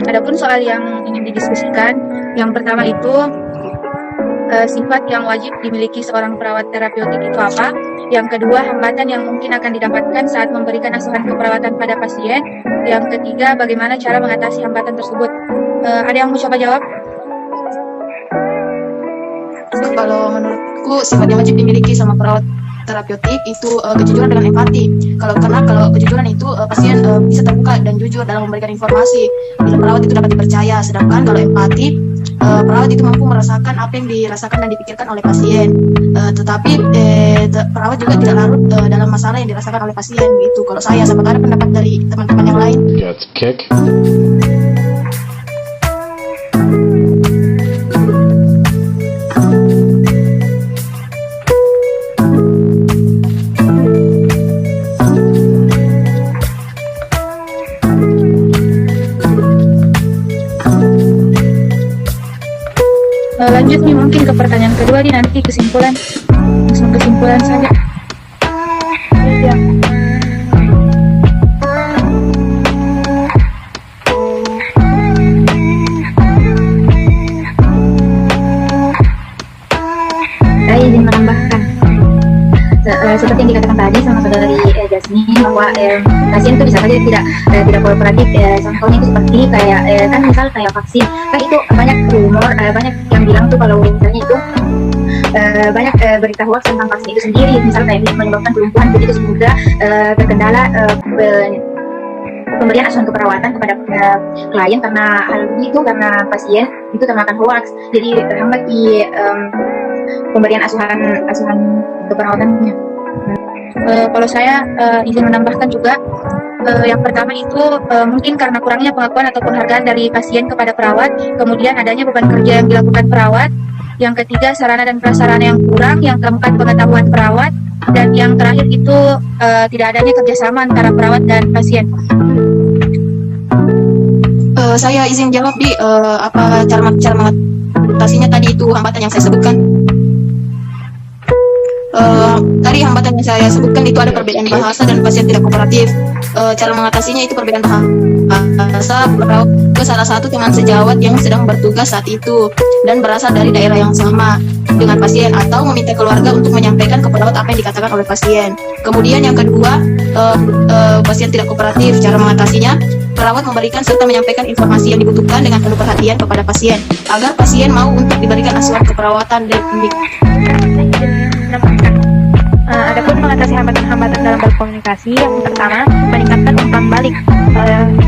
Adapun soal yang ingin didiskusikan, yang pertama itu sifat yang wajib dimiliki seorang perawat terapeutik itu apa? Yang kedua, hambatan yang mungkin akan didapatkan saat memberikan asuhan keperawatan pada pasien. Yang ketiga, bagaimana cara mengatasi hambatan tersebut? Ada yang mau coba jawab? Kalau menurutku sifat yang wajib dimiliki sama perawat terapeutik itu kejujuran dengan empati. Karena kalau kejujuran itu pasien bisa terbuka dan jujur dalam memberikan informasi. Bila perawat itu dapat dipercaya, sedangkan kalau empati perawat itu mampu merasakan apa yang dirasakan dan dipikirkan oleh pasien. Tetapi perawat juga tidak larut dalam masalah yang dirasakan oleh pasien gitu. Kalau saya, apakah ada pendapat dari teman-teman yang lain? Lanjut nih mungkin ke pertanyaan kedua nih, nanti kesimpulan, langsung kesimpulan saja. Ya. Saya izin menambahkan, seperti yang dikatakan tadi sama saudari Jasmine, bahwa pasien itu bisa saja tidak kooperatif. Contohnya itu seperti kayak kan misal kayak vaksin, kan itu banyak rumor, banyak yang bilang tuh kalau misalnya itu banyak berita hoax tentang vaksin itu sendiri, misal kayak menyebabkan kelumpuhan begitu sehingga terkendala pemberian asuhan keperawatan kepada klien karena hal itu, karena pasien itu termakan hoax, jadi terhambat di pemberian asuhan keperawatannya. Kalau saya izin menambahkan juga, yang pertama itu mungkin karena kurangnya pengakuan atau penghargaan dari pasien kepada perawat, kemudian adanya beban kerja yang dilakukan perawat, yang ketiga sarana dan prasarana yang kurang, yang keempat pengetahuan perawat, dan yang terakhir itu tidak adanya kerjasama antara perawat dan pasien. Saya izin jawab di apa cara mengatasinya tadi itu hambatan yang saya sebutkan. Tadi hambatan yang saya sebutkan itu ada perbedaan bahasa dan pasien tidak kooperatif. Cara mengatasinya itu perbedaan bahasa, perawat ke salah satu teman sejawat yang sedang bertugas saat itu dan berasal dari daerah yang sama dengan pasien, atau meminta keluarga untuk menyampaikan ke perawat apa yang dikatakan oleh pasien. Kemudian yang kedua, pasien tidak kooperatif. Cara mengatasinya, perawat memberikan serta menyampaikan informasi yang dibutuhkan dengan penuh perhatian kepada pasien agar pasien mau untuk diberikan asuhan keperawatan dan Adapun mengatasi hambatan-hambatan dalam berkomunikasi, yang pertama, meningkatkan umpan balik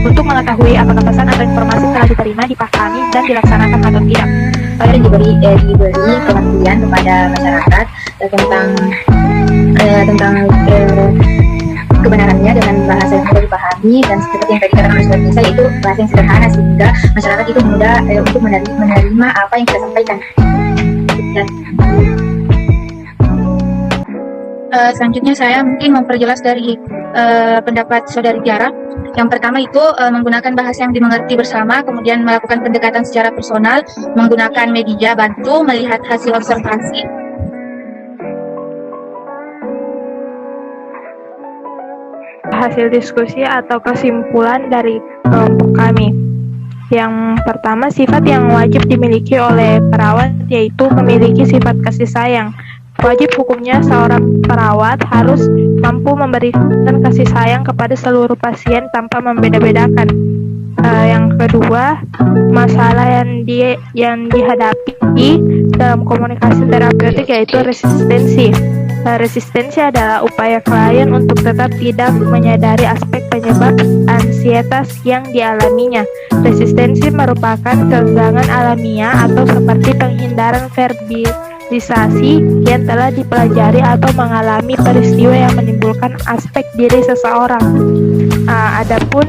untuk mengetahui apakah pesan atau informasi telah diterima, dipahami, dan dilaksanakan atau tidak. Diberi pengertian kepada masyarakat tentang kebenarannya dengan bahasa yang mudah dipahami, dan seperti yang tadi katakan oleh Saudara Nisa, itu bahasa yang sederhana sehingga masyarakat itu mudah untuk menerima apa yang kita sampaikan. Dan selanjutnya saya mungkin memperjelas dari pendapat Saudari Tiara. Yang pertama itu menggunakan bahasa yang dimengerti bersama, kemudian melakukan pendekatan secara personal, menggunakan media bantu, melihat hasil observasi. Hasil diskusi atau kesimpulan dari kelompok kami. Yang pertama, sifat yang wajib dimiliki oleh perawat yaitu memiliki sifat kasih sayang. Wajib hukumnya seorang perawat harus mampu memberikan kasih sayang kepada seluruh pasien tanpa membeda-bedakan. Yang kedua, masalah yang dihadapi dalam komunikasi terapeutik yaitu resistensi. Resistensi adalah upaya klien untuk tetap tidak menyadari aspek penyebab ansietas yang dialaminya. Resistensi merupakan keengganan alamiah atau seperti penghindaran verbalisasi yang telah dipelajari atau mengalami peristiwa yang menimbulkan aspek diri seseorang. Adapun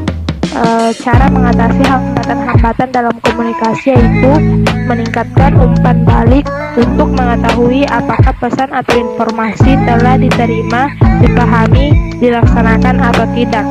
cara mengatasi hambatan-hambatan dalam komunikasi yaitu meningkatkan umpan balik untuk mengetahui apakah pesan atau informasi telah diterima, dipahami, dilaksanakan atau tidak.